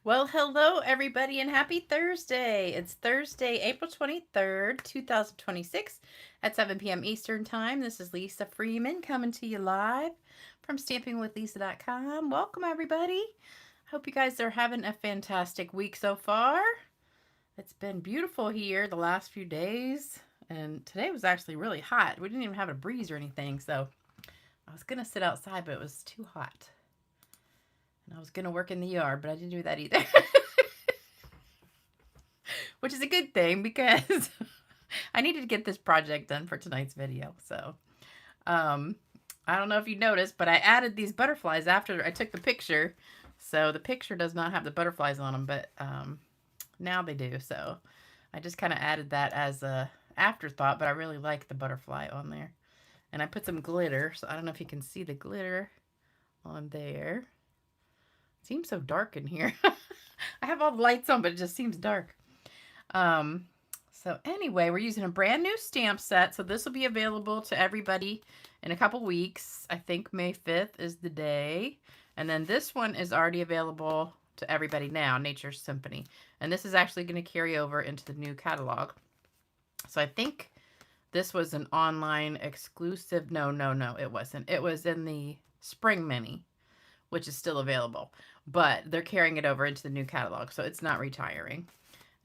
Well, hello everybody and happy Thursday. It's Thursday, April 23rd, 2026 at 7 p.m. Eastern Time. This is Lisa Freeman coming to you live from stampingwithlisa.com. Welcome everybody. Hope you guys are having a fantastic week so far. It's been beautiful here the last few days, and today was actually really hot. We didn't even have a breeze or anything, so I was going to sit outside, but it was too hot. And I was going to work in the yard, but I didn't do that either. Which is a good thing because I needed to get this project done for tonight's video. So, I don't know if you noticed, but I added these butterflies after I took the picture. So the picture does not have the butterflies on them, but now they do. So I just kind of added that as a afterthought, but I really like the butterfly on there. And I put some glitter, so I don't know if you can see the glitter on there. It seems so dark in here. I have all the lights on, but it just seems dark. So anyway, we're using a brand new stamp set. So this will be available to everybody in a couple weeks. I think May 5th is the day. And then this one is already available to everybody now, Nature's Symphony. And this is actually going to carry over into the new catalog. So I think this was an online exclusive. No, it wasn't. It was in the Spring Mini, which is still available. But they're carrying it over into the new catalog, so it's not retiring.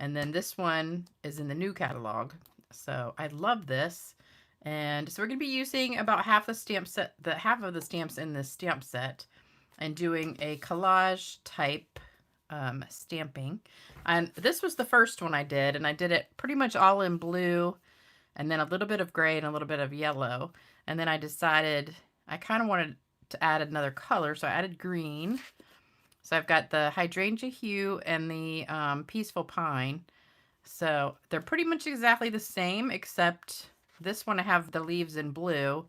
And then this one is in the new catalog. So I love this. And so we're going to be using about half the stamp set, half of the stamps in this stamp set, and doing a collage type stamping. And this was the first one I did, and I did it pretty much all in blue, and then a little bit of gray and a little bit of yellow. And then I decided I kind of wanted to add another color, so I added green. So I've got the hydrangea hue and the peaceful pine. So they're pretty much exactly the same, except this one I have the leaves in blue,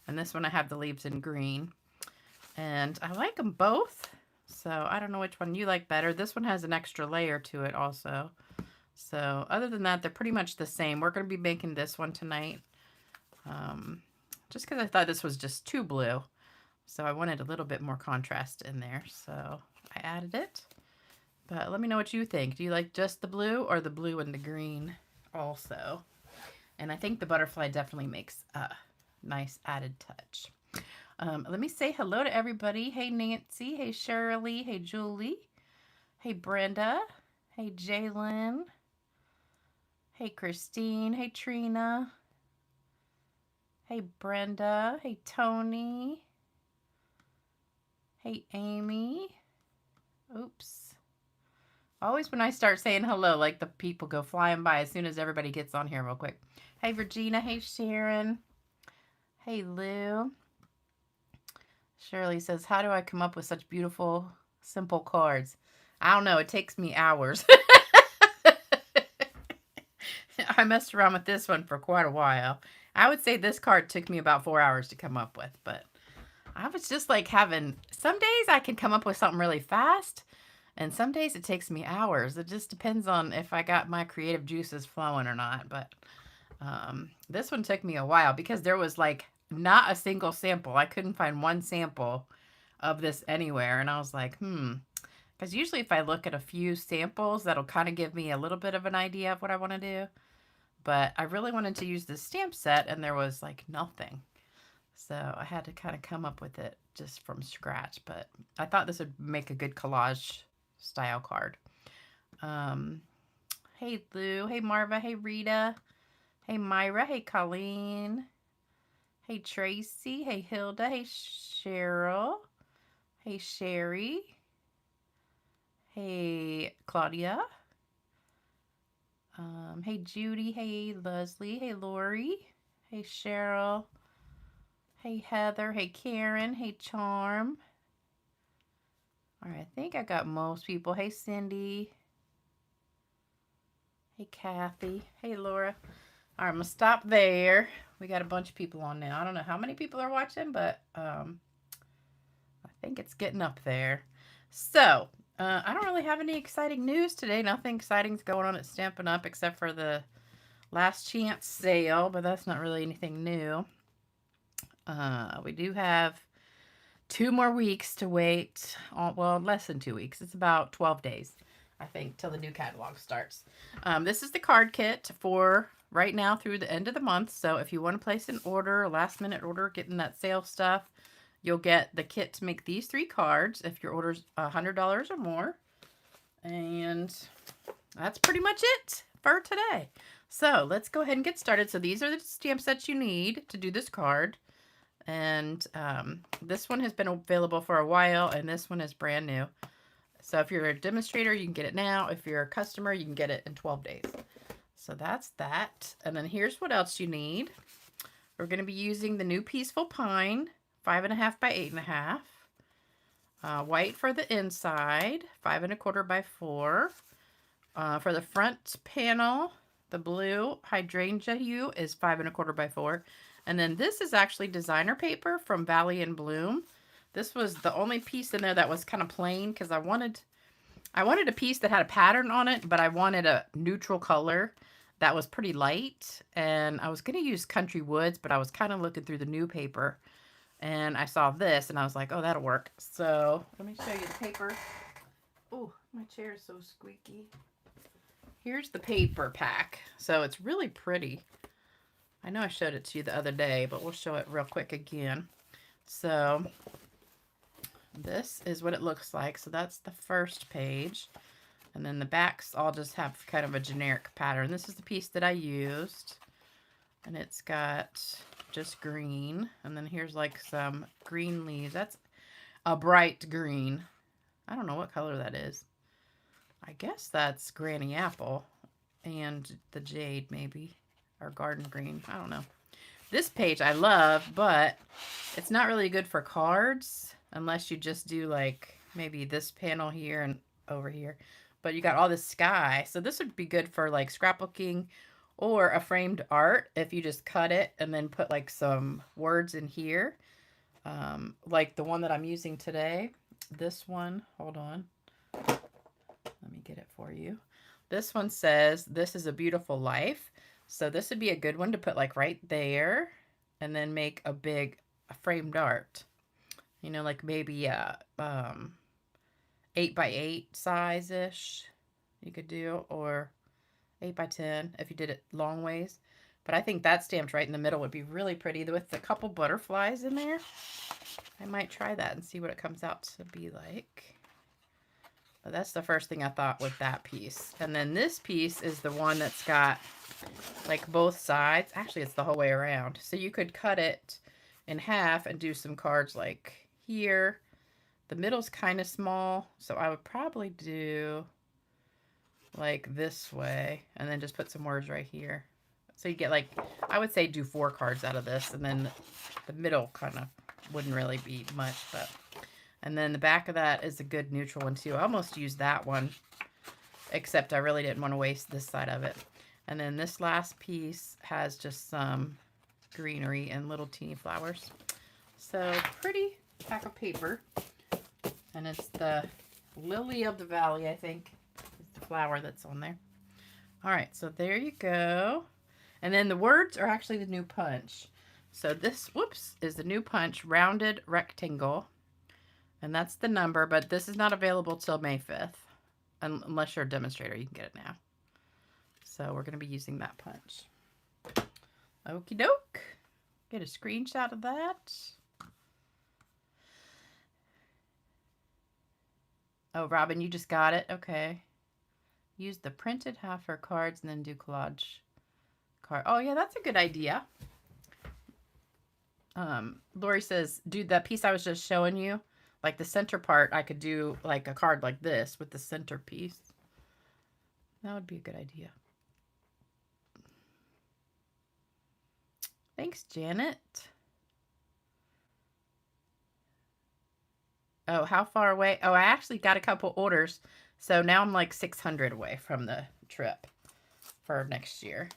and this one I have the leaves in green. And I like them both, so I don't know which one you like better. This one has an extra layer to it also. So other than that, they're pretty much the same. We're going to be making this one tonight, just because I thought this was just too blue. So I wanted a little bit more contrast in there, so I added it. But let me know what you think. Do you like just the blue or the blue and the green also? And I think the butterfly definitely makes a nice added touch. Let me say hello to everybody. Hey, Nancy. Hey, Shirley. Hey, Julie. Hey, Brenda. Hey, Jalen. Hey, Christine. Hey, Trina. Hey, Brenda. Hey, Tony. Hey, Amy. Oops. Always when I start saying hello, like the people go flying by as soon as everybody gets on here real quick. Hey, Virginia. Hey, Sharon. Hey, Lou. Shirley says, how do I come up with such beautiful, simple cards? I don't know. It takes me hours. I messed around with this one for quite a while. I would say this card took me about 4 hours to come up with, but I was just like having, some days I can come up with something really fast, and some days it takes me hours. It just depends on if I got my creative juices flowing or not. But this one took me a while because there was like not a single sample. I couldn't find one sample of this anywhere. And I was like, because usually if I look at a few samples, that'll kind of give me a little bit of an idea of what I want to do. But I really wanted to use this stamp set, and there was like nothing. So I had to kind of come up with it just from scratch. But I thought this would make a good collage style card. Hey, Lou. Hey, Marva. Hey, Rita. Hey, Myra. Hey, Colleen. Hey, Tracy. Hey, Hilda. Hey, Cheryl. Hey, Sherry. Hey, Claudia. Hey, Judy. Hey, Leslie. Hey, Lori. Hey, Cheryl. Hey, Heather. Hey, Karen. Hey, Charm. All right, I think I got most people. Hey, Cindy. Hey, Kathy. Hey, Laura. All right, I'm going to stop there. We got a bunch of people on now. I don't know how many people are watching, but I think it's getting up there. So, I don't really have any exciting news today. Nothing exciting's going on at Stampin' Up except for the last chance sale, but that's not really anything new. We do have 2 more weeks to wait. Well, less than 2 weeks. It's about 12 days, I think, till the new catalog starts. This is the card kit for right now through the end of the month. So if you want to place an order, a last minute order, getting that sale stuff, you'll get the kit to make these 3 cards if your order's $100 or more. And that's pretty much it for today. So let's go ahead and get started. So these are the stamp sets you need to do this card. And this one has been available for a while, and this one is brand new. So if you're a demonstrator, you can get it now. If you're a customer, you can get it in 12 days. So that's that. And then here's what else you need. We're going to be using the new Peaceful Pine, 5.5 by 8.5. White for the inside, 5 1/4 by 4. For the front panel, the blue hydrangea hue is 5 1/4 by 4. And then this is actually designer paper from Valley and Bloom. This was the only piece in there that was kind of plain because I wanted a piece that had a pattern on it, but I wanted a neutral color that was pretty light. And I was going to use Country Woods, but I was kind of looking through the new paper. And I saw this, and I was like, oh, that'll work. So let me show you the paper. Oh, my chair is so squeaky. Here's the paper pack. So it's really pretty. I know I showed it to you the other day, but we'll show it real quick again. So this is what it looks like. So that's the first page. And then the backs all just have kind of a generic pattern. This is the piece that I used. And it's got just green. And then here's like some green leaves. That's a bright green. I don't know what color that is. I guess that's Granny Apple and the jade maybe. Or garden green. I don't know. This page I love, but it's not really good for cards unless you just do like maybe this panel here and over here. But you got all this sky. So this would be good for like scrapbooking or a framed art if you just cut it and then put like some words in here. Like the one that I'm using today. This one, hold on. Let me get it for you. This one says, "This is a beautiful life." So this would be a good one to put like right there and then make a big framed art. You know, like maybe a 8 by 8 size-ish you could do, or 8 by 10 if you did it long ways. But I think that stamped right in the middle would be really pretty with a couple butterflies in there. I might try that and see what it comes out to be like. But that's the first thing I thought with that piece. And then this piece is the one that's got like both sides. Actually, it's the whole way around. So you could cut it in half and do some cards like here. The middle's kind of small, so I would probably do like this way and then just put some words right here. So you get like, I would say do 4 cards out of this, and then the middle kind of wouldn't really be much, but. And then the back of that is a good neutral one too. I almost used that one, except I really didn't want to waste this side of it. And then this last piece has just some greenery and little teeny flowers. So pretty pack of paper. And it's the Lily of the Valley, I think, is the flower that's on there. All right, so there you go. And then the words are actually the new punch. So this, whoops, is the new punch, rounded rectangle. And that's the number, but this is not available till May 5th. Unless you're a demonstrator, you can get it now. So we're going to be using that punch. Okie doke. Get a screenshot of that. Oh, Robin, you just got it? Okay. Use the printed half for cards and then do collage card. Oh, yeah, that's a good idea. Lori says, dude, that piece I was just showing you, like the center part, I could do like a card like this with the center piece. That would be a good idea. Thanks, Janet. Oh, how far away? Oh, I actually got a couple orders. So now I'm like 600 away from the trip for next year.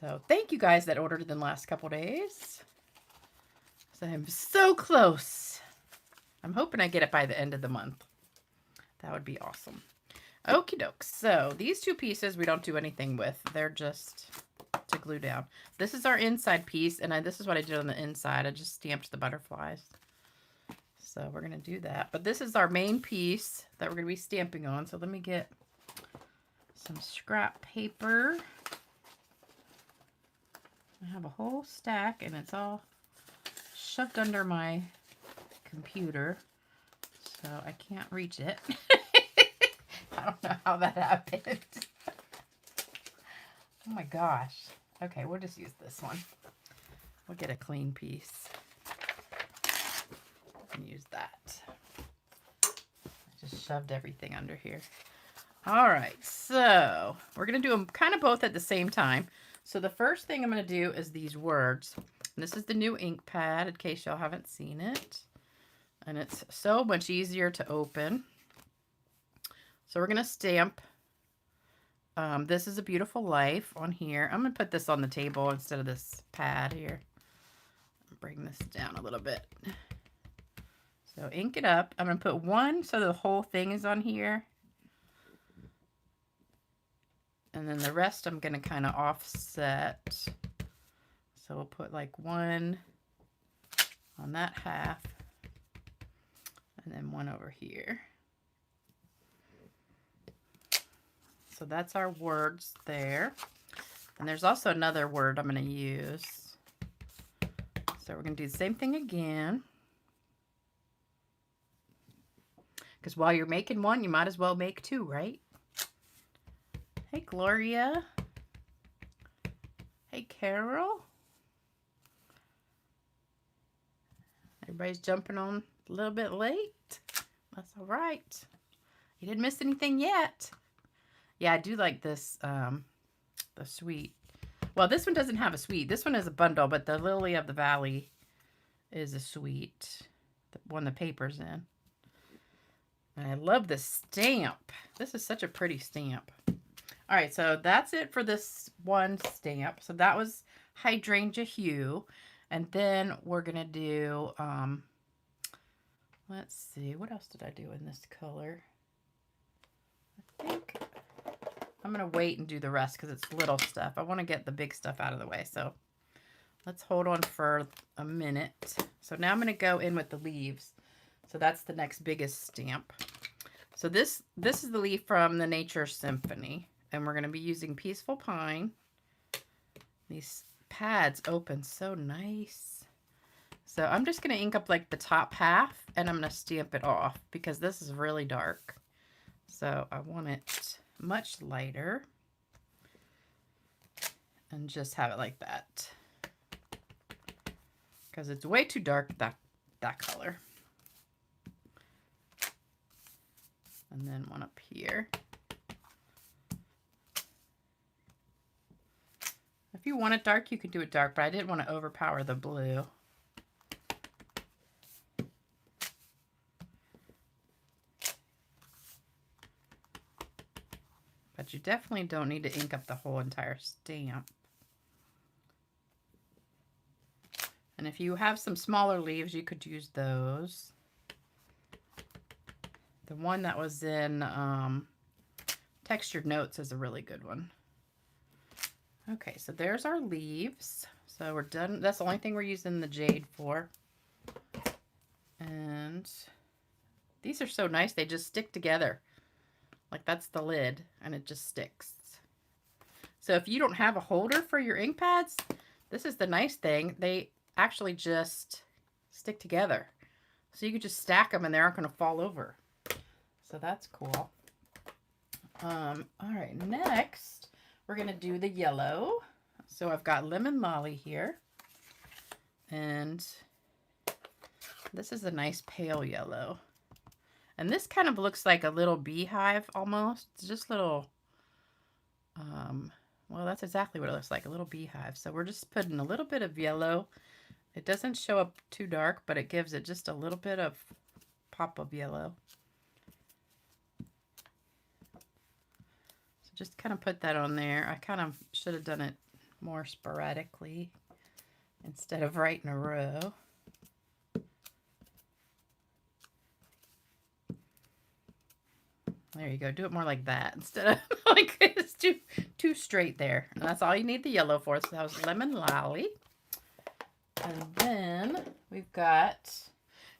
So thank you guys that ordered in the last couple days. So I'm so close. I'm hoping I get it by the end of the month. That would be awesome. Okie doke. So these 2 pieces we don't do anything with. They're just to glue down. This is our inside piece, and this is what I did on the inside. I just stamped the butterflies. So we're going to do that. But this is our main piece that we're going to be stamping on. So let me get some scrap paper. I have a whole stack and it's all shoved under my computer. So I can't reach it. I don't know how that happened. Oh my gosh. Okay, we'll just use this one. We'll get a clean piece and use that. I just shoved everything under here. All right, so we're going to do them kind of both at the same time. So the first thing I'm going to do is these words. And this is the new ink pad in case y'all haven't seen it. And it's so much easier to open. So we're going to stamp This Is a Beautiful Life on here. I'm going to put this on the table instead of this pad here. Bring this down a little bit. So ink it up. I'm going to put one so the whole thing is on here. And then the rest I'm going to kind of offset. So we'll put like one on that half. And then one over here. So that's our words there. And there's also another word I'm going to use. So we're going to do the same thing again. Because while you're making one, you might as well make two, right? Hey, Gloria. Hey, Carol. Everybody's jumping on a little bit late. That's all right. You didn't miss anything yet. Yeah, I do like this, the sweet. Well, this one doesn't have a sweet. This one is a bundle, but the Lily of the Valley is a sweet. The one the paper's in. And I love the stamp. This is such a pretty stamp. All right, so that's it for this one stamp. So that was Hydrangea Hue. And then we're going to do, let's see, what else did I do in this color? I think I'm going to wait and do the rest because it's little stuff. I want to get the big stuff out of the way. So let's hold on for a minute. So now I'm going to go in with the leaves. So that's the next biggest stamp. So this is the leaf from the Nature Symphony. And we're going to be using Peaceful Pine. These pads open so nice. So I'm just going to ink up like the top half and I'm going to stamp it off because this is really dark. So I want it much lighter and just have it like that because it's way too dark that color. And then one up here. If you want it dark, you could do it dark, but I didn't want to overpower the blue. But you definitely don't need to ink up the whole entire stamp. And if you have some smaller leaves, you could use those. The one that was in Textured Notes is a really good one. Okay, so there's our leaves. So we're done. That's the only thing we're using the jade for. And these are so nice. They just stick together. Like that's the lid and it just sticks. So if you don't have a holder for your ink pads, this is the nice thing. They actually just stick together. So you could just stack them and they aren't going to fall over. So that's cool. All right, next we're going to do the yellow. So I've got Lemon Lolly here. And this is a nice pale yellow. And this kind of looks like a little beehive almost. It's just little, well, that's exactly what it looks like, a little beehive. So we're just putting a little bit of yellow. It doesn't show up too dark, but it gives it just a little bit of pop of yellow. So just kind of put that on there. I kind of should have done it more sporadically instead of right in a row. There you go. Do it more like that instead of like it's too straight there. And that's all you need the yellow for. So that was Lemon Lolly. And then we've got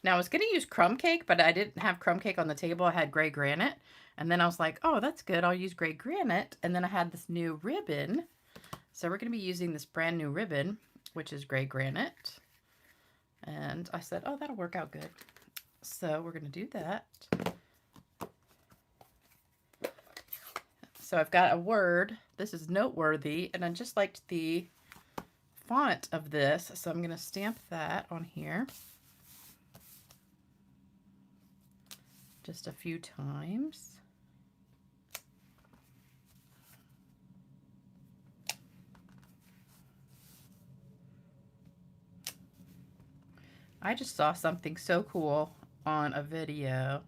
Now I was going to use crumb cake, but I didn't have crumb cake on the table. I had gray granite. And then I was like, oh, that's good. I'll use gray granite. And then I had this new ribbon. So we're going to be using this brand new ribbon, which is gray granite. And I said, oh, that'll work out good. So we're going to do that. So I've got a word. This is noteworthy. And I just liked the font of this. So I'm going to stamp that on here. Just a few times. I just saw something so cool on a video.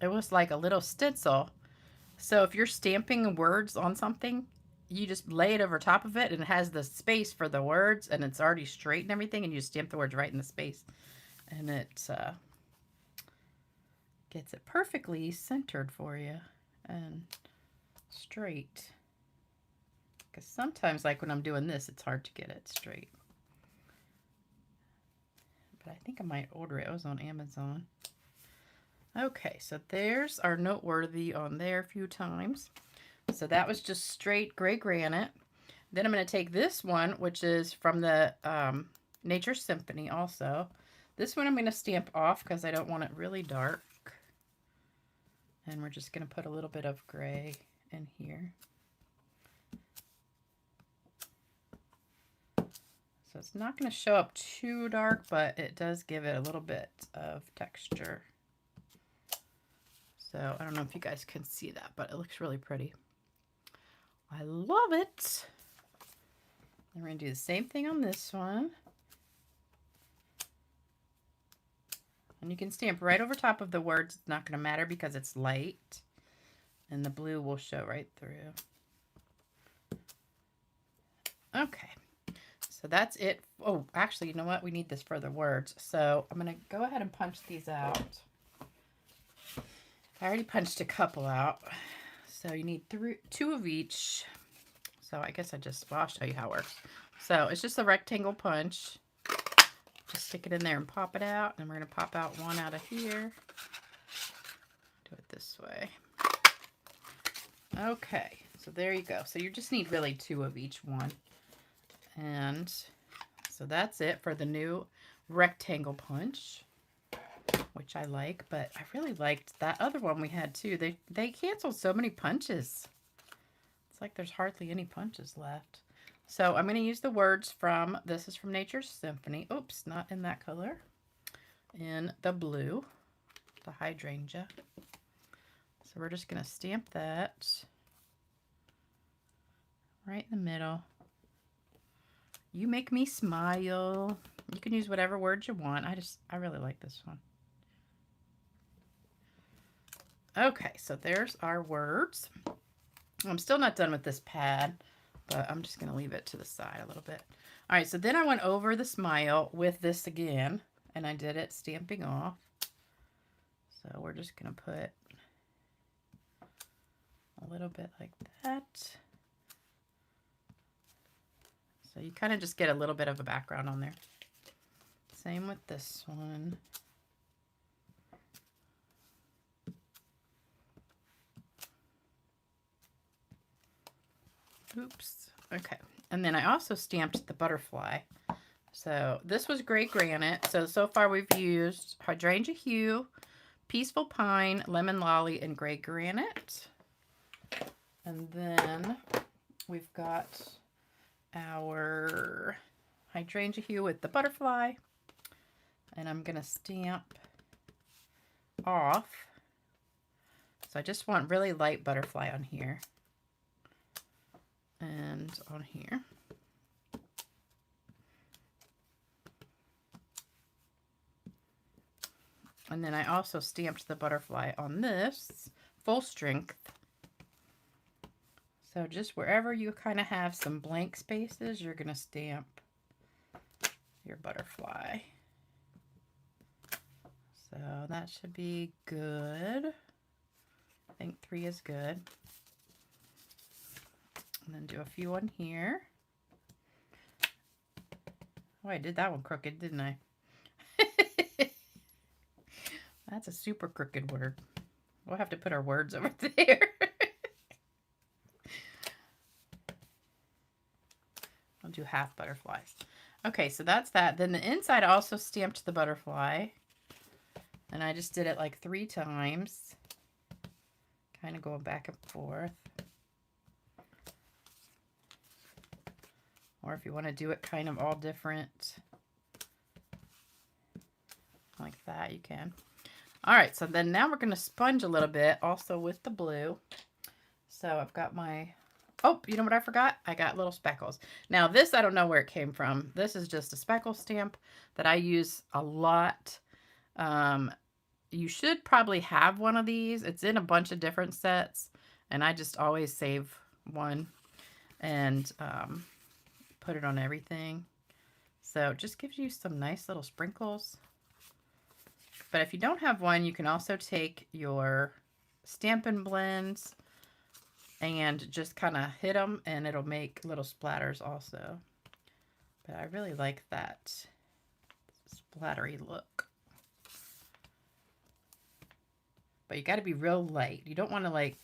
It was like a little stencil. So if you're stamping words on something, you just lay it over top of it and it has the space for the words and it's already straight and everything, and you stamp the words right in the space. And it gets it perfectly centered for you and straight. Because sometimes, like when I'm doing this, it's hard to get it straight. But I think I might order it. It was on Amazon. Okay, so there's our noteworthy on there a few times. So that was just straight gray granite. Then I'm going to take this one, which is from the Nature Symphony also. This one I'm going to stamp off because I don't want it really dark. And we're just going to put a little bit of gray in here. So it's not going to show up too dark, but it does give it a little bit of texture. So I don't know if you guys can see that, but it looks really pretty. I love it. And we're going to do the same thing on this one. And you can stamp right over top of the words. It's not going to matter because it's light. And the blue will show right through. Okay. So that's it. Oh, actually, you know what? We need this for the words. So I'm going to go ahead and punch these out. I already punched a couple out. So you need two of each. So I guess I'll show you how it works. So it's just a rectangle punch. Just stick it in there and pop it out. And we're going to pop out one out of here. Do it this way. Okay, so there you go. So you just need really two of each one. And so that's it for the new rectangle punch, which I like, but I really liked that other one we had too. They canceled so many punches. It's like there's hardly any punches left. So I'm going to use the words from, this is from Nature's Symphony. Oops, not in that color. In the blue, the hydrangea. So we're just going to stamp that right in the middle. You make me smile. You can use whatever words you want. I really like this one. Okay, so there's our words. I'm still not done with this pad, but I'm just going to leave it to the side a little bit. All right, so then I went over the smile with this again, and I did it stamping off. So we're just going to put a little bit like that. So you kind of just get a little bit of a background on there. Same with this one. Oops. Okay. And then I also stamped the butterfly. So this was gray granite. So far we've used hydrangea hue, peaceful pine, lemon lolly, and gray granite. And then we've got our hydrangea hue with the butterfly. And I'm going to stamp off. So I just want really light butterfly on here. And on here. And then I also stamped the butterfly on this full strength. So just wherever you kind of have some blank spaces, you're going to stamp your butterfly. So that should be good. I think 3 is good. And then do a few on here. Oh, I did that one crooked, didn't I? That's a super crooked word. We'll have to put our words over there. I'll do half butterflies. Okay, so that's that. Then the inside I also stamped the butterfly. And I just did it like 3 times. Kind of going back and forth. Or if you want to do it kind of all different, like that, you can. All right, so then now we're going to sponge a little bit also with the blue. So I've got my, oh, you know what I forgot? I got little speckles. Now this, I don't know where it came from. This is just a speckle stamp that I use a lot. You should probably have one of these. It's in a bunch of different sets, and I just always save one and put it on everything. So it just gives you some nice little sprinkles. But if you don't have one, you can also take your Stampin' Blends and just kind of hit them, and it'll make little splatters also. But I really like that splattery look. But you got to be real light. You don't want to like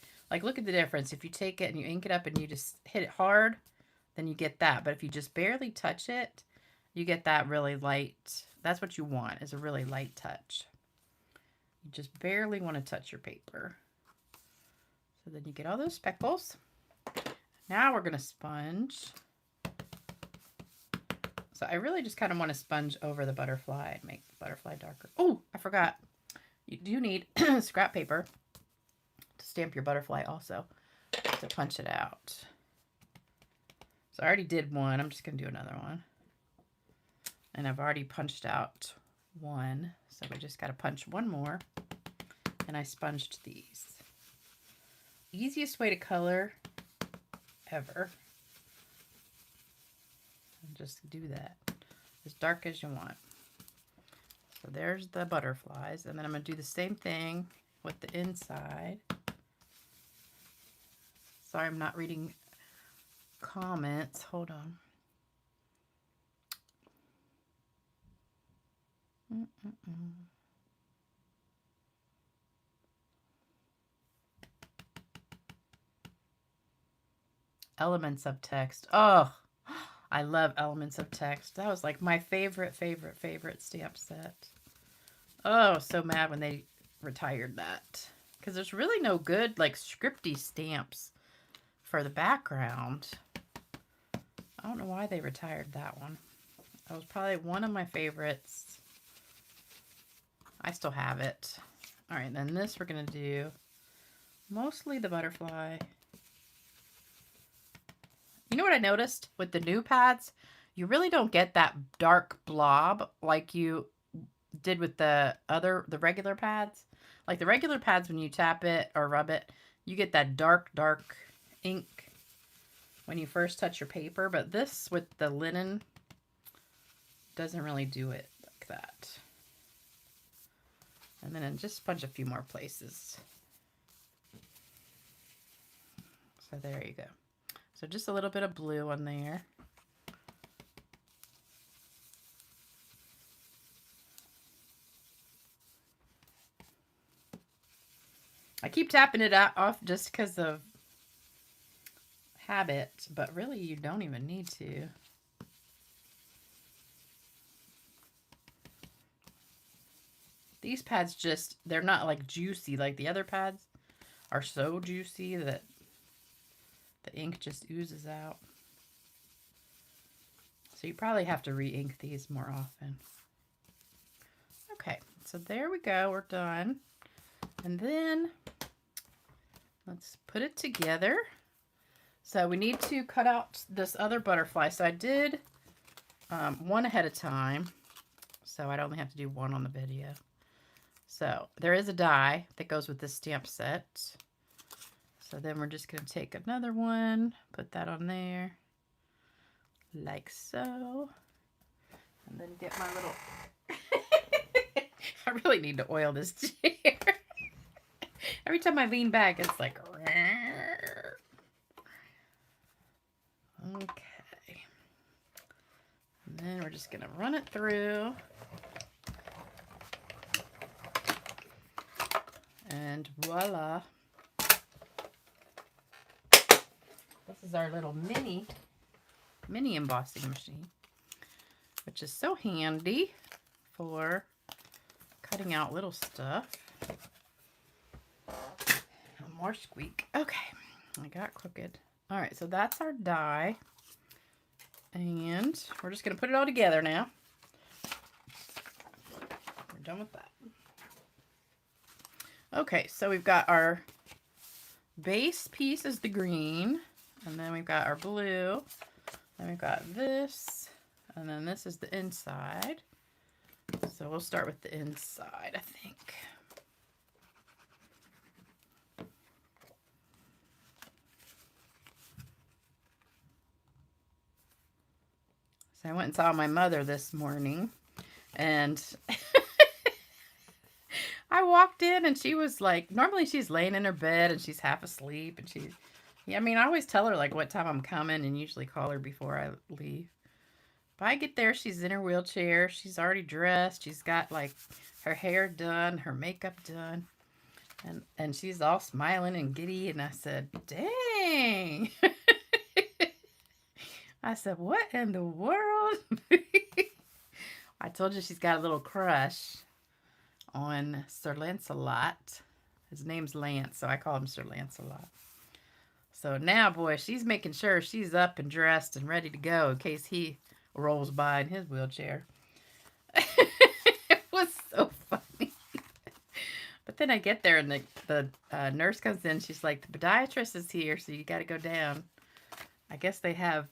look at the difference. If you take it and you ink it up and you just hit it hard, then you get that. But if you just barely touch it, you get that really light. That's what you want, is a really light touch. You just barely want to touch your paper. So then you get all those speckles. Now we're going to sponge. So I really just kind of want to sponge over the butterfly and make the butterfly darker. Oh, I forgot. You do need scrap paper to stamp your butterfly also, to punch it out. So I already did one. I'm just going to do another one. And I've already punched out one. So we just got to punch one more. And I sponged these. Easiest way to color ever. And just do that. As dark as you want. So there's the butterflies. And then I'm going to do the same thing with the inside. Sorry, I'm not reading comments. Hold on. Elements of text. Oh, I love elements of text. That was like my favorite stamp set. Oh, so mad when they retired that. Because there's really no good like scripty stamps for the background. I don't know why they retired that one. That was probably one of my favorites. I still have it. All right, then this we're going to do mostly the butterfly. You know what I noticed with the new pads? You really don't get that dark blob like you did with the regular pads. Like the regular pads, when you tap it or rub it, you get that dark ink when you first touch your paper. But this with the linen doesn't really do it like that. And then just sponge a few more places. So there you go. So just a little bit of blue on there. I keep tapping it off just because of habit, but really you don't even need to. These pads just, they're not like juicy like the other pads are so juicy that the ink just oozes out. So you probably have to re-ink these more often. Okay, so there we go. We're done. And then let's put it together. So we need to cut out this other butterfly. So I did one ahead of time. So I'd only have to do one on the video. So there is a die that goes with this stamp set. So then we're just going to take another one, put that on there, like so. And then get my little... I really need to oil this chair. Every time I lean back, it's like... Okay. And then we're just going to run it through. And voila. This is our little mini embossing machine, which is so handy for cutting out little stuff. More squeak. Okay, I got crooked. All right, so that's our die. And we're just going to put it all together now. We're done with that. Okay, so we've got our base piece is the green. And then we've got our blue. Then we've got this. And then this is the inside. So we'll start with the inside, I think. So I went and saw my mother this morning. And I walked in and she was like, normally she's laying in her bed and she's half asleep. And I mean, I always tell her like what time I'm coming and usually call her before I leave. But I get there, she's in her wheelchair. She's already dressed. She's got like her hair done, her makeup done. And she's all smiling and giddy. And I said, dang. I said, what in the world? I told you she's got a little crush on Sir Lancelot. His name's Lance, so I call him Sir Lancelot. So now, boy, she's making sure she's up and dressed and ready to go in case he rolls by in his wheelchair. It was so funny. But then I get there and the nurse comes in. She's like, the podiatrist is here, so you got to go down. I guess they have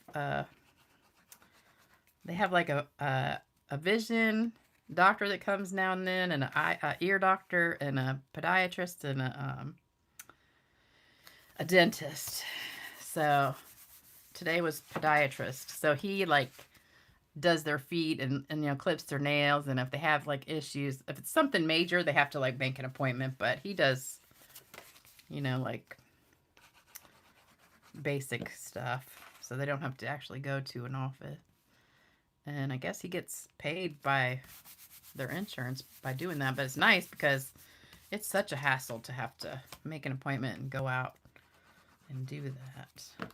like a vision doctor that comes now and then, and an ear doctor, and a podiatrist, and a dentist. So today was podiatrist. So he like does their feet and you know, clips their nails, and if they have like issues, if it's something major, they have to like make an appointment. But he does, you know, like basic stuff, so they don't have to actually go to an office. And I guess he gets paid by their insurance by doing that. But it's nice because it's such a hassle to have to make an appointment and go out and do that.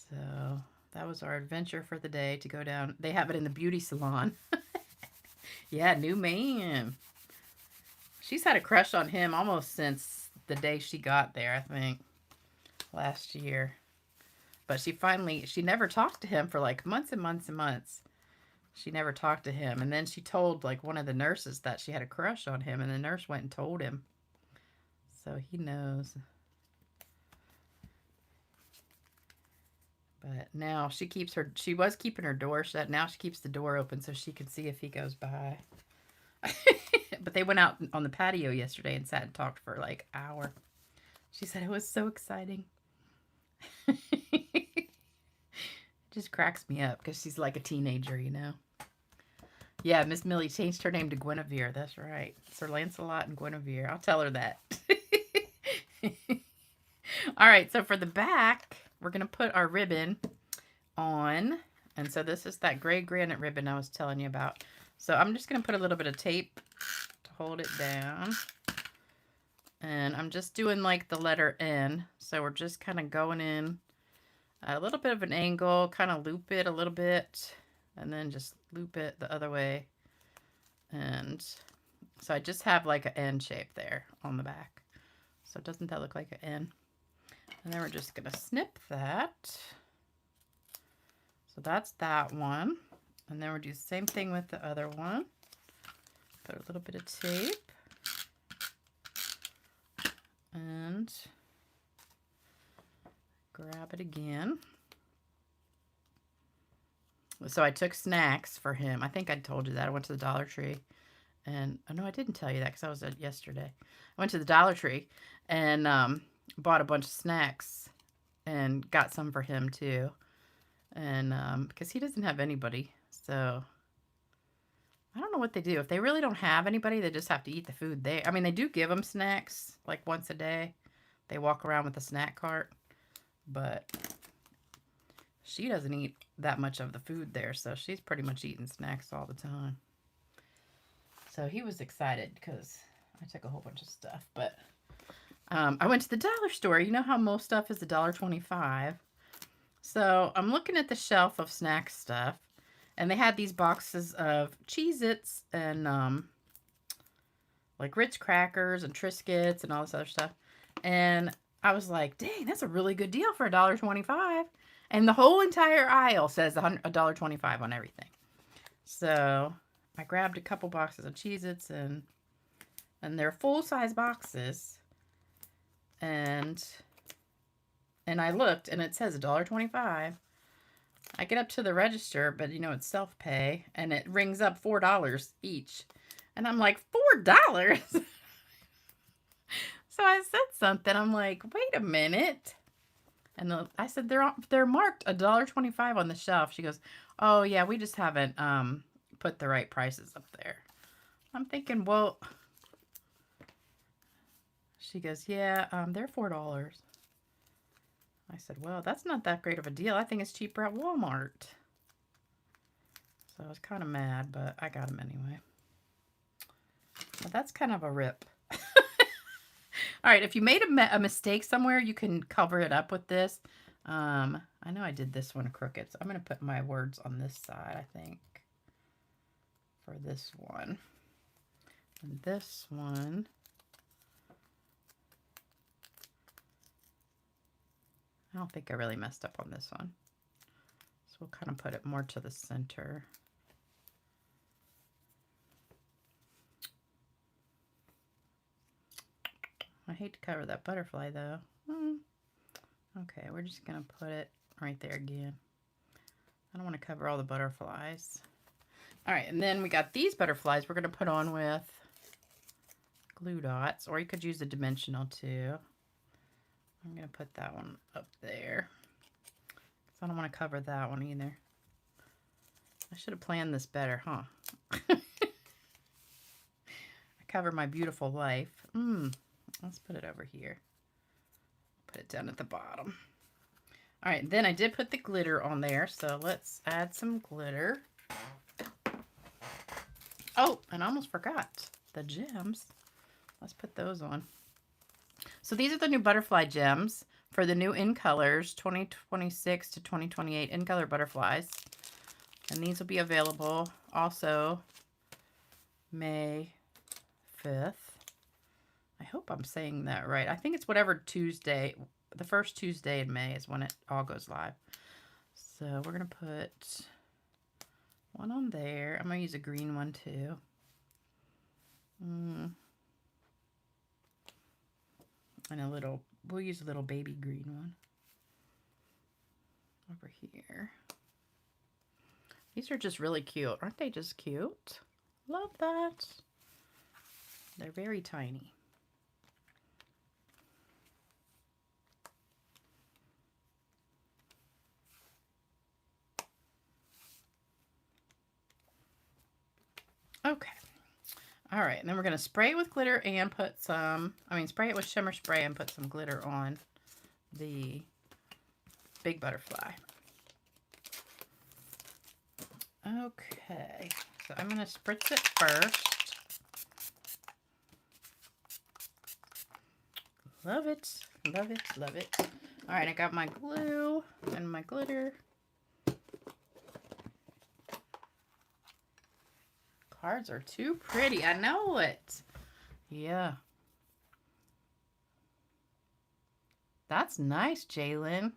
So that was our adventure for the day, to go down. They have it in the beauty salon. Yeah, new man. She's had a crush on him almost since the day she got there, I think, last year. But she never talked to him for like months and months and months. She never talked to him. And then she told like one of the nurses that she had a crush on him, and the nurse went and told him. So he knows. But now she was keeping her door shut. Now she keeps the door open so she can see if he goes by. But they went out on the patio yesterday and sat and talked for like an hour. She said it was so exciting. Just cracks me up because she's like a teenager, you know. Yeah, Miss Millie changed her name to Guinevere. That's right. Sir Lancelot and Guinevere. I'll tell her that. All right, so for the back, we're going to put our ribbon on. And so this is that gray granite ribbon I was telling you about. So I'm just going to put a little bit of tape to hold it down. And I'm just doing like the letter N. So we're just kind of going in a little bit of an angle, kind of loop it a little bit, and then just loop it the other way. And so I just have like an N shape there on the back. So doesn't that look like an N? And then we're just going to snip that. So that's that one. And then we'll do the same thing with the other one. Put a little bit of tape. And grab it again. So I took snacks for him. I think I told you that. I went to the Dollar Tree. And, oh no, I didn't tell you that because I was at yesterday. I went to the Dollar Tree and bought a bunch of snacks and got some for him too. And because he doesn't have anybody. So I don't know what they do. If they really don't have anybody, they just have to eat the food there. I mean, they do give them snacks like once a day. They walk around with a snack cart. But she doesn't eat that much of the food there, so she's pretty much eating snacks all the time. So he was excited because I took a whole bunch of stuff, but I went to the dollar store. You know how most stuff is $1.25. So I'm looking at the shelf of snack stuff, and they had these boxes of Cheez-Its and like Ritz crackers and Triscuits and all this other stuff. And I was like, dang, that's a really good deal for $1.25. And the whole entire aisle says $1.25 on everything. So I grabbed a couple boxes of Cheez-Its, and they're full-size boxes. And I looked, and it says $1.25. I get up to the register, but you know, it's self-pay, and it rings up $4 each. And I'm like, $4? So I said something. I'm like, wait a minute. And I said, they're marked $1.25 on the shelf. She goes, oh yeah, we just haven't put the right prices up there. I'm thinking, well, she goes, yeah, they're $4. I said, well, that's not that great of a deal. I think it's cheaper at Walmart. So I was kind of mad, but I got them anyway. But that's kind of a rip. All right, if you made a mistake somewhere, you can cover it up with this. I know I did this one crooked, so I'm going to put my words on this side, I think, for this one. And this one, I don't think I really messed up on this one. So we'll kind of put it more to the center. I hate to cover that butterfly though. Okay, we're just gonna put it right there again. I don't want to cover all the butterflies. All right, and then we got these butterflies we're gonna put on with glue dots, or you could use a dimensional too. I'm gonna put that one up there, because I don't want to cover that one either. I should have planned this better, huh? I cover my beautiful life. Let's put it over here. Put it down at the bottom. All right, then I did put the glitter on there, so let's add some glitter. Oh, and I almost forgot the gems. Let's put those on. So these are the new butterfly gems for the new In Colors 2026 to 2028 In Color butterflies. And these will be available also May 5th. I hope I'm saying that right. I think it's whatever Tuesday, the first Tuesday in May is when it all goes live. So we're going to put one on there. I'm going to use a green one too. And we'll use a little baby green one over here. These are just really cute. Aren't they just cute? Love that. They're very tiny. Okay. All right, and then we're going to spray it with glitter and put some, spray it with shimmer spray and put some glitter on the big butterfly. Okay, so I'm going to spritz it first. Love it, love it, love it. All right, I got my glue and my glitter. Cards are too pretty. I know it. Yeah. That's nice, Jalen.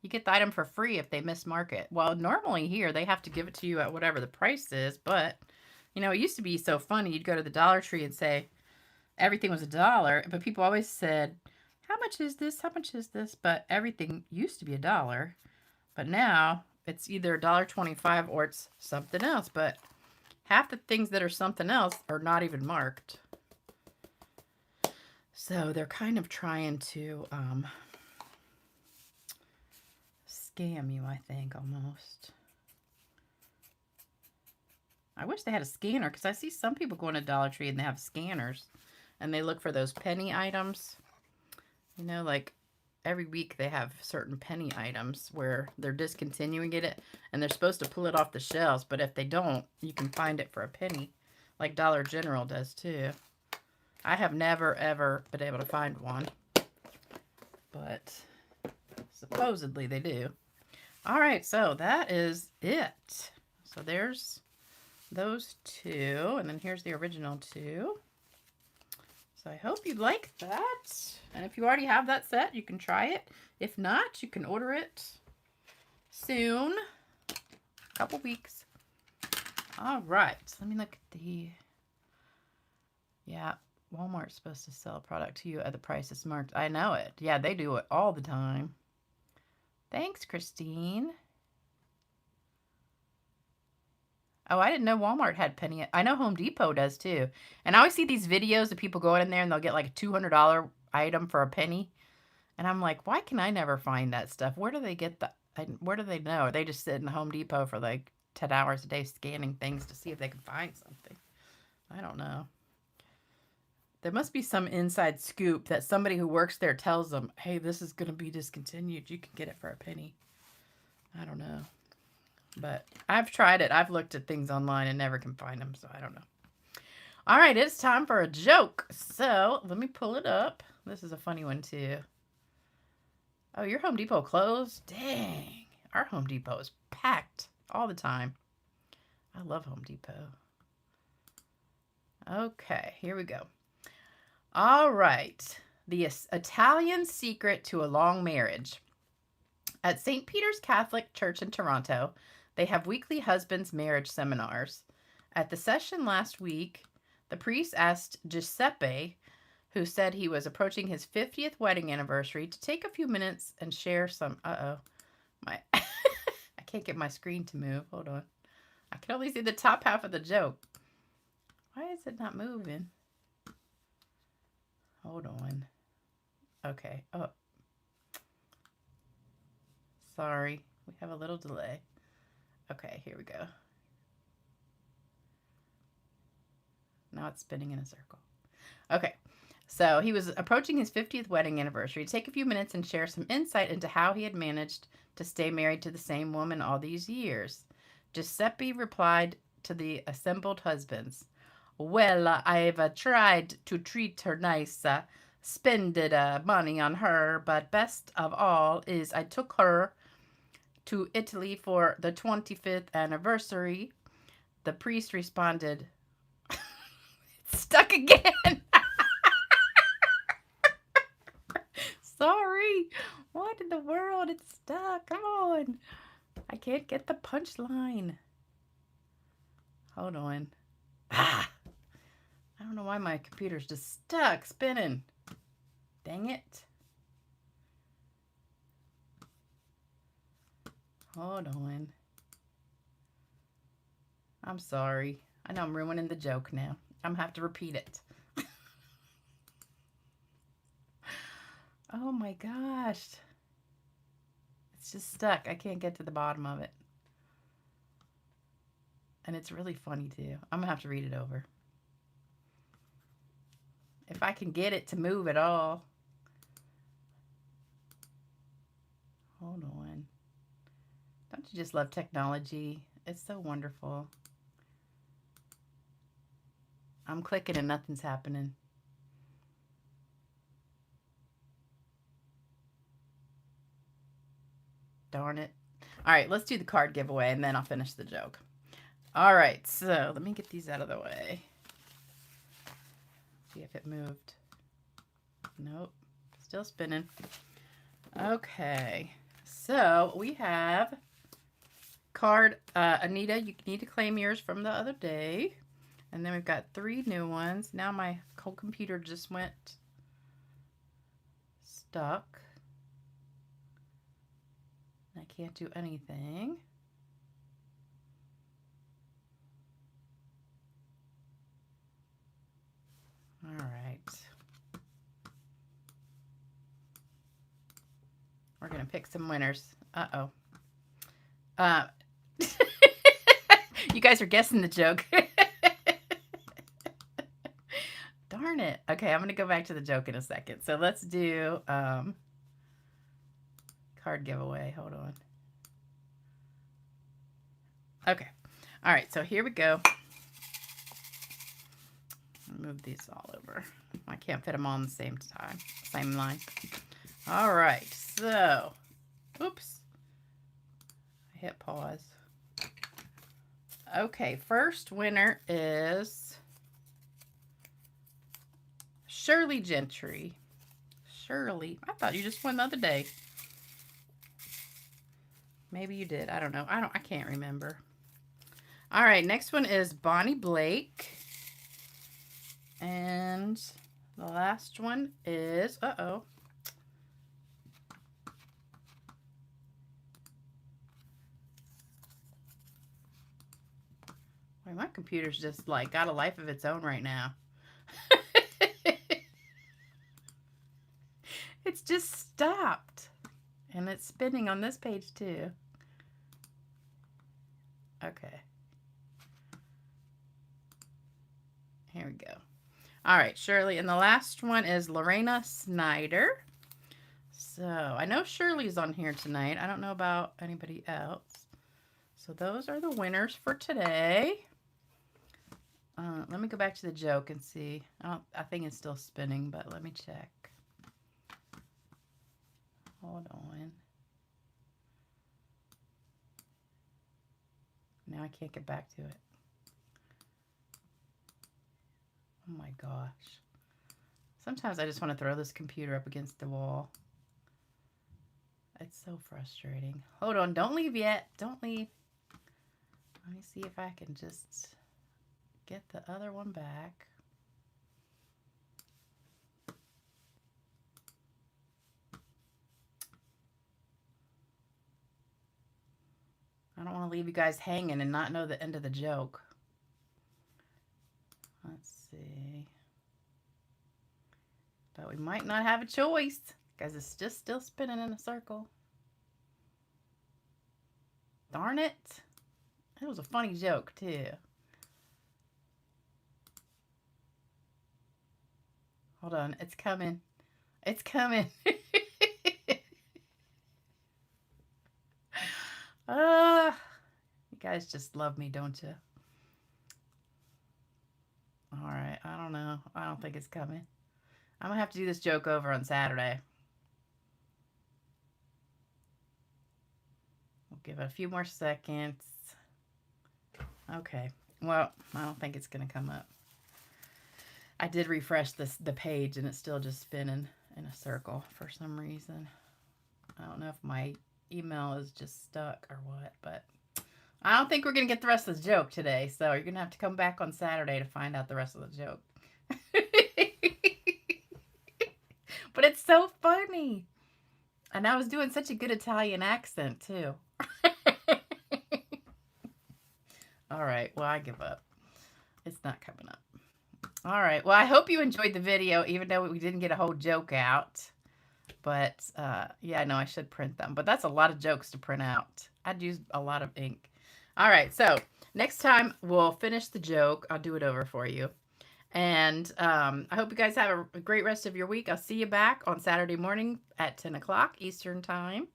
You get the item for free if they mismark it. Well, normally here they have to give it to you at whatever the price is, but you know, it used to be so funny. You'd go to the Dollar Tree and say everything was $1, but people always said, how much is this? How much is this? But everything used to be $1. But now it's either $1.25 or it's something else. But half the things that are something else are not even marked. So they're kind of trying to scam you, I think, almost. I wish they had a scanner, because I see some people going to Dollar Tree and they have scanners. And they look for those penny items. You know, like every week they have certain penny items where they're discontinuing it, and they're supposed to pull it off the shelves, but if they don't, you can find it for a penny, like Dollar General does too. I have never, ever been able to find one. But supposedly they do. All right, so that is it. So there's those two. And then here's the original two. So I hope you like that. And if you already have that set, you can try it. If not, you can order it soon. A couple weeks. All right. Let me look at the... Yeah, Walmart's supposed to sell a product to you at the price it's marked. I know it. Yeah, they do it all the time. Thanks, Christine. Oh, I didn't know Walmart had penny. I know Home Depot does too. And I always see these videos of people going in there and they'll get like a $200 item for a penny. And I'm like, why can I never find that stuff? Where do they get the... Where do they know? They just sit in the Home Depot for like 10 hours a day scanning things to see if they can find something. I don't know. There must be some inside scoop that somebody who works there tells them, hey, this is going to be discontinued. You can get it for a penny. I don't know. But I've tried it. I've looked at things online and never can find them, so I don't know. All right, it's time for a joke. So let me pull it up. This is a funny one, too. Oh, your Home Depot closed? Dang. Our Home Depot is packed all the time. I love Home Depot. Okay, here we go. All right. The Italian secret to a long marriage. At St. Peter's Catholic Church in Toronto, they have weekly husbands' marriage seminars. At the session last week, the priest asked Giuseppe, who said he was approaching his 50th wedding anniversary, to take a few minutes and share some... Uh-oh. I can't get my screen to move. Hold on. I can only see the top half of the joke. Why is it not moving? Hold on. Okay. Oh. Sorry. We have a little delay. Okay, here we go. Now it's spinning in a circle. Okay. So he was approaching his 50th wedding anniversary to take a few minutes and share some insight into how he had managed to stay married to the same woman all these years. Giuseppe replied to the assembled husbands, well, I've tried to treat her nice, spended money on her, but best of all is I took her to Italy for the 25th anniversary. The priest responded, it's stuck again. Sorry. What in the world? It's stuck. Come on. I can't get the punchline. Hold on. I don't know why my computer's just stuck spinning. Dang it. Hold on. I'm sorry. I know I'm ruining the joke now. I'm gonna have to repeat it. Oh my gosh. It's just stuck. I can't get to the bottom of it. And it's really funny too. I'm gonna have to read it over. If I can get it to move at all. Hold on. Don't you just love technology? It's so wonderful. I'm clicking and nothing's happening. Darn it. All right, let's do the card giveaway and then I'll finish the joke. All right, so let me get these out of the way. See if it moved. Nope, still spinning. Okay, so we have card, Anita, you need to claim yours from the other day. And then we've got 3 new ones. Now my whole computer just went stuck. I can't do anything. All right. We're going to pick some winners. Uh-oh. You guys are guessing the joke. Darn it. Okay, I'm going to go back to the joke in a second. So let's do card giveaway. Hold on. Okay. All right, so here we go. Let Move these all over. I can't fit them all on the same time, same line. All right, so, oops, I hit pause. Okay, first winner is Shirley Gentry. Shirley, I thought you just won the other day. Maybe you did. I don't know. I can't remember. All right, next one is Bonnie Blake. And the last one is, uh-oh. Wait, my computer's just like got a life of its own right now. It's just stopped. And it's spinning on this page too. Okay. Here we go. All right, Shirley. And the last one is Lorena Snyder. So I know Shirley's on here tonight. I don't know about anybody else. So those are the winners for today. Let me go back to the joke and see. I think it's still spinning, but let me check. Hold on. Now I can't get back to it. Oh my gosh. Sometimes I just want to throw this computer up against the wall. It's so frustrating. Hold on, don't leave yet. Don't leave. Let me see if I can just get the other one back. I don't want to leave you guys hanging and not know the end of the joke. Let's see. But we might not have a choice because it's just still spinning in a circle. Darn it. It was a funny joke too. Hold on, it's coming. It's coming. You guys just love me, don't you? All right, I don't know. I don't think it's coming. I'm going to have to do this joke over on Saturday. We'll give it a few more seconds. Okay, well, I don't think it's going to come up. I did refresh the page, and it's still just spinning in a circle for some reason. I don't know if my email is just stuck or what, but I don't think we're going to get the rest of the joke today, so you're going to have to come back on Saturday to find out the rest of the joke. But it's so funny. And I was doing such a good Italian accent, too. All right, well, I give up. It's not coming up. All right, well, I hope you enjoyed the video, even though we didn't get a whole joke out. But, yeah, no, I should print them. But that's a lot of jokes to print out. I'd use a lot of ink. All right, so next time we'll finish the joke. I'll do it over for you. And I hope you guys have a great rest of your week. I'll see you back on Saturday morning at 10 o'clock Eastern Time.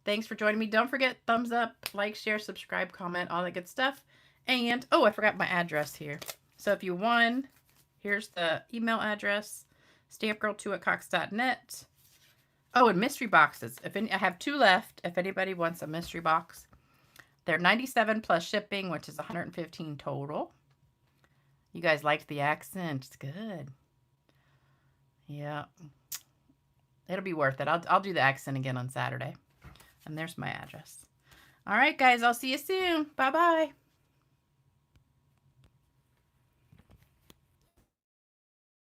Thanks for joining me. Don't forget, thumbs up, like, share, subscribe, comment, all that good stuff. And, oh, I forgot my address here. So if you won, here's the email address, stampgirl2@cox.net. Oh, and mystery boxes. I have 2 left. If anybody wants a mystery box, they're $97 plus shipping, which is $115 total. You guys liked the accent. It's good. Yeah. It'll be worth it. I'll do the accent again on Saturday. And there's my address. All right, guys. I'll see you soon. Bye-bye.